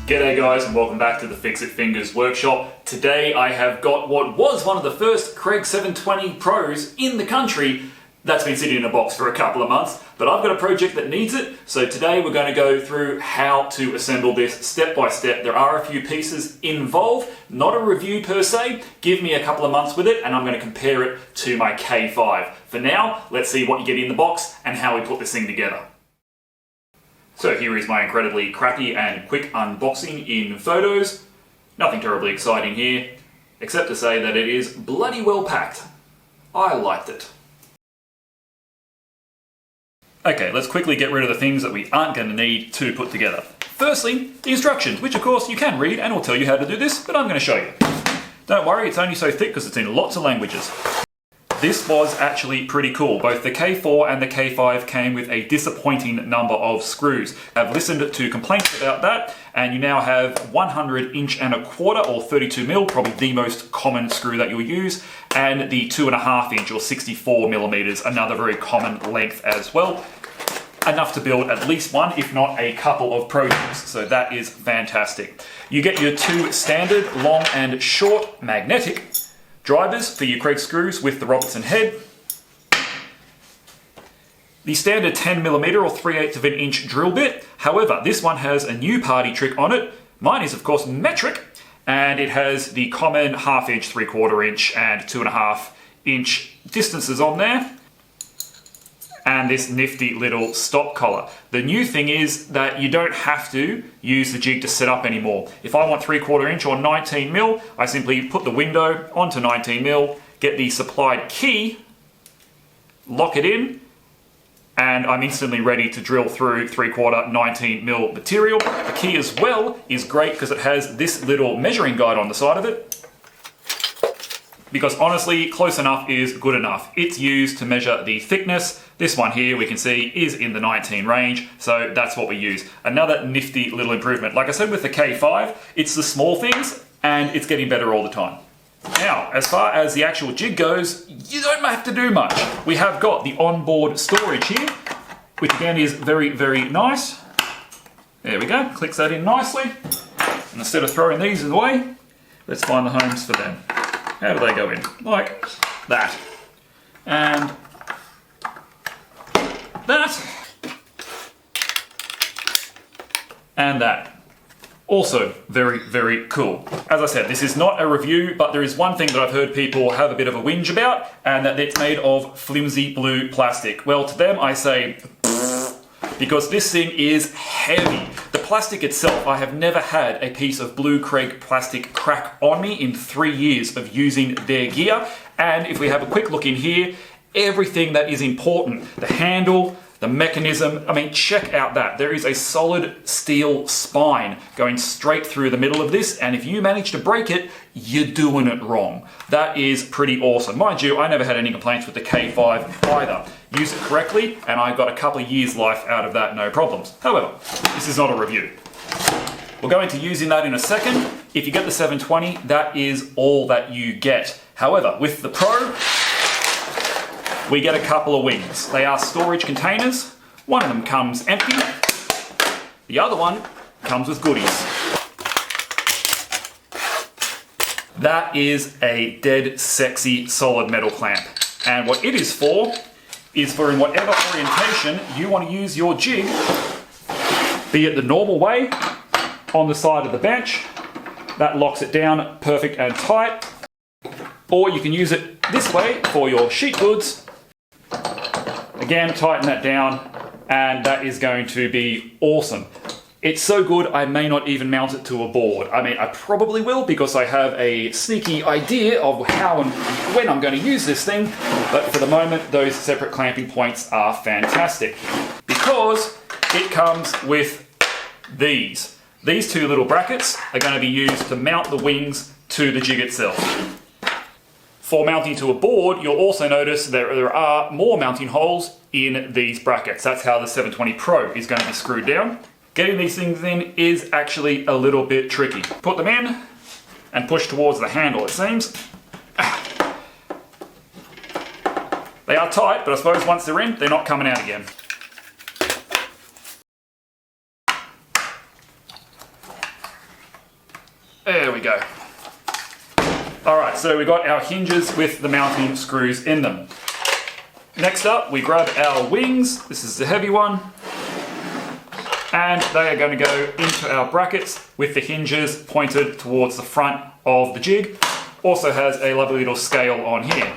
G'day guys and welcome back to the Fixit Fingers workshop. Today I have got what was one of the first Kreg 720 Pros in the country that's been sitting in a box for a couple of months, but I've got a project that needs it, so today we're going to go through how to assemble this step by step. There are a few pieces involved, not a review per se. Give me a couple of months with it and I'm going to compare it to my K5. For now, let's see what you get in the box and how we put this thing together. So here is my incredibly crappy and quick unboxing in photos. Nothing terribly exciting here, except to say that it is bloody well packed. I liked it. Okay, let's quickly get rid of the things that we aren't going to need to put together. Firstly, the instructions, which of course you can read and will tell you how to do this, but I'm going to show you. Don't worry, it's only so thick because it's in lots of languages. This was actually pretty cool. Both the K4 and the K5 came with a disappointing number of screws. I've listened to complaints about that, and you now have 100 1/4" or 32mm, probably the most common screw that you'll use, and the 2.5" or 64mm, another very common length as well. Enough to build at least one, if not a couple of projects, so that is fantastic. You get your two standard long and short magnetic drivers for your Kreg screws with the Robertson head. The standard 10mm or 3/8 inch drill bit. However, this one has a new party trick on it. Mine is of course metric, and it has the common 1/2 inch, 3/4 inch and 2.5 inch distances on there. And this nifty little stop collar. The new thing is that you don't have to use the jig to set up anymore. If I want 3/4 inch or 19mm, I simply put the window onto 19mm, get the supplied key, lock it in, and I'm instantly ready to drill through 3/4 19mm material. The key as well is great because it has this little measuring guide on the side of it. Because honestly, close enough is good enough. It's used to measure the thickness. This one here we can see is in the 19 range, so that's what we use. Another nifty little improvement. Like I said with the K5, it's the small things and it's getting better all the time. Now, as far as the actual jig goes, you don't have to do much. We have got the onboard storage here, which again is very, very nice. There we go, clicks that in nicely. And instead of throwing these away, let's find the homes for them. How do they go in? Like that. And that. And that. Also very, very cool. As I said, this is not a review, but there is one thing that I've heard people have a bit of a whinge about, and that it's made of flimsy blue plastic. Well, to them I say, because this thing is heavy. The plastic itself, I have never had a piece of blue Kreg plastic crack on me in 3 years of using their gear. And if we have a quick look in here, everything that is important, the handle, the mechanism, I mean, check out that. There is a solid steel spine going straight through the middle of this, and if you manage to break it, you're doing it wrong. That is pretty awesome. Mind you, I never had any complaints with the K5 either. Use it correctly, and I got a couple of years life out of that, no problems. However, this is not a review. We'll go into using that in a second. If you get the 720, that is all that you get. However, with the Pro, we get a couple of wings. They are storage containers. One of them comes empty. The other one comes with goodies. That is a dead sexy solid metal clamp. And what it is for in whatever orientation you want to use your jig, be it the normal way, on the side of the bench, that locks it down perfect and tight. Or you can use it this way for your sheet goods. Again, tighten that down, and that is going to be awesome. It's so good, I may not even mount it to a board. I mean, I probably will because I have a sneaky idea of how and when I'm going to use this thing, but for the moment, those separate clamping points are fantastic because it comes with these. These two little brackets are going to be used to mount the wings to the jig itself. For mounting to a board, you'll also notice there are more mounting holes in these brackets. That's how the 720 Pro is going to be screwed down. Getting these things in is actually a little bit tricky. Put them in and push towards the handle, it seems. They are tight, but I suppose once they're in, they're not coming out again. go. Alright, so we got our hinges with the mounting screws in them. Next up, we grab our wings. This is the heavy one. And they are going to go into our brackets with the hinges pointed towards the front of the jig. Also has a lovely little scale on here.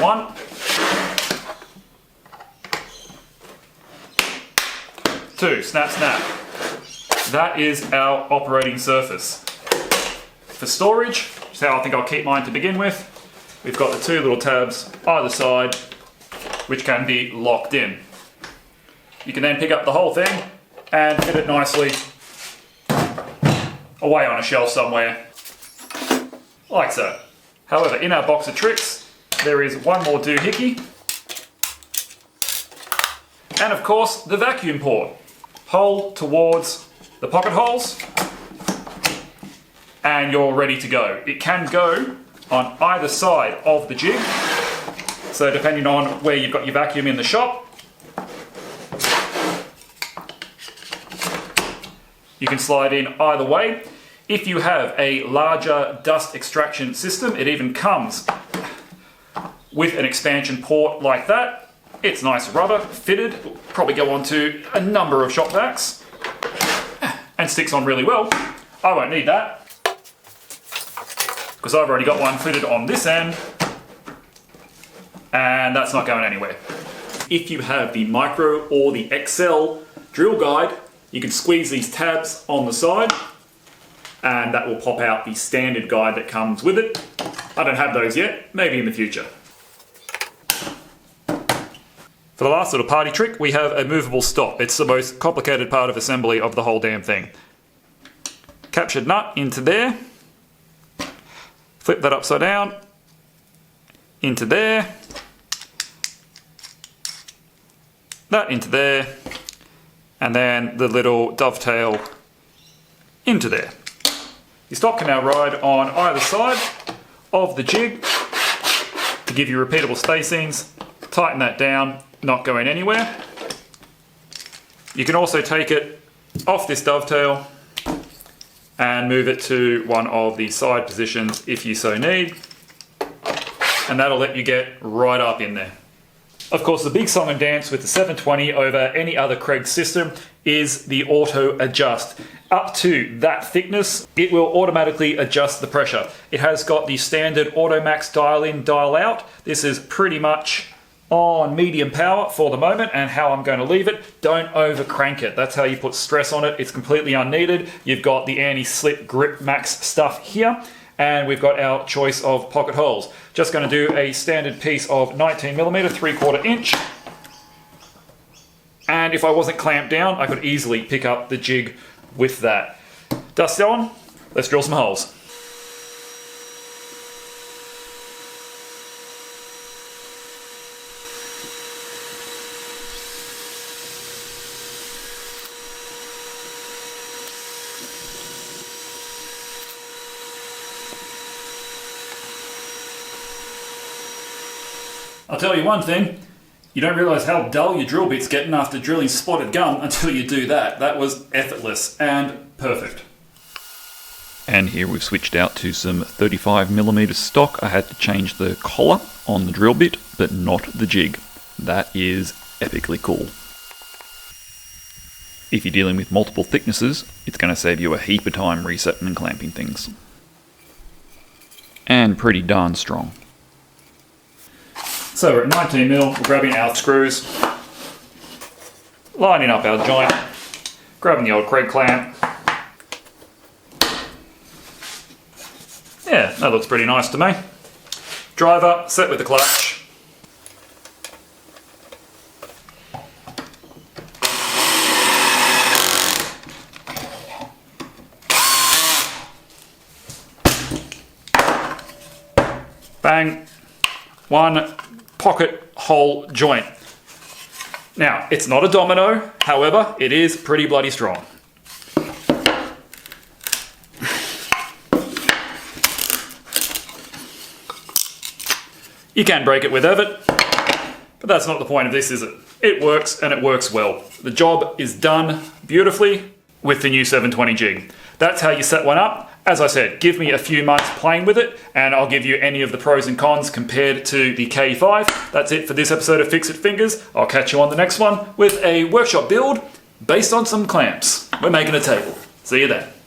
One. Two, snap, snap. That is our operating surface. For storage, which is how I think I'll keep mine to begin with, we've got the two little tabs either side, which can be locked in. You can then pick up the whole thing and fit it nicely away on a shelf somewhere, like so. However, in our box of tricks, there is one more doohickey, and of course the vacuum port. Hole towards the pocket holes, and you're ready to go. It can go on either side of the jig, so depending on where you've got your vacuum in the shop, you can slide in either way. If you have a larger dust extraction system, it even comes with an expansion port like that. It's nice rubber, fitted, will probably go onto a number of shop vacs and sticks on really well. I won't need that because I've already got one fitted on this end and that's not going anywhere. If you have the Micro or the XL drill guide, you can squeeze these tabs on the side and that will pop out the standard guide that comes with it. I don't have those yet, maybe in the future. For the last little party trick, we have a movable stop. It's the most complicated part of assembly of the whole damn thing. Captured nut into there. Flip that upside down. Into there. That into there. And then the little dovetail into there. Your stop can now ride on either side of the jig to give you repeatable spacings. Tighten that down. Not going anywhere. You can also take it off this dovetail and move it to one of the side positions if you so need, and that'll let you get right up in there. Of course, the big song and dance with the 720 over any other Kreg system is the auto adjust. Up to that thickness, it will automatically adjust the pressure. It has got the standard Auto-Maxx dial in, dial out. This is pretty much on medium power for the moment, and how I'm going to leave it. Don't over crank it. That's how you put stress on it. It's completely unneeded. You've got the anti-slip grip max stuff here, and we've got our choice of pocket holes. Just going to do a standard piece of 19mm 3/4 inch, and if I wasn't clamped down I could easily pick up the jig with that. Dust on, let's drill some holes. I'll tell you one thing, you don't realise how dull your drill bit's getting after drilling spotted gum until you do that. That was effortless and perfect. And here we've switched out to some 35mm stock. I had to change the collar on the drill bit, but not the jig. That is epically cool. If you're dealing with multiple thicknesses, it's going to save you a heap of time resetting and clamping things. And pretty darn strong. So we're at 19mm, we're grabbing our screws, lining up our joint, grabbing the old Kreg clamp. Yeah, that looks pretty nice to me. Driver, set with the clutch. Bang. One pocket hole joint. Now, it's not a domino, however, it is pretty bloody strong. You can break it with effort, but that's not the point of this, is it? it works and it works well. The job is done beautifully with the new 720 jig. That's how you set one up. As I said, give me a few months playing with it and I'll give you any of the pros and cons compared to the K5. That's it for this episode of Fixit Fingers. I'll catch you on the next one with a workshop build based on some clamps. We're making a table. See you then.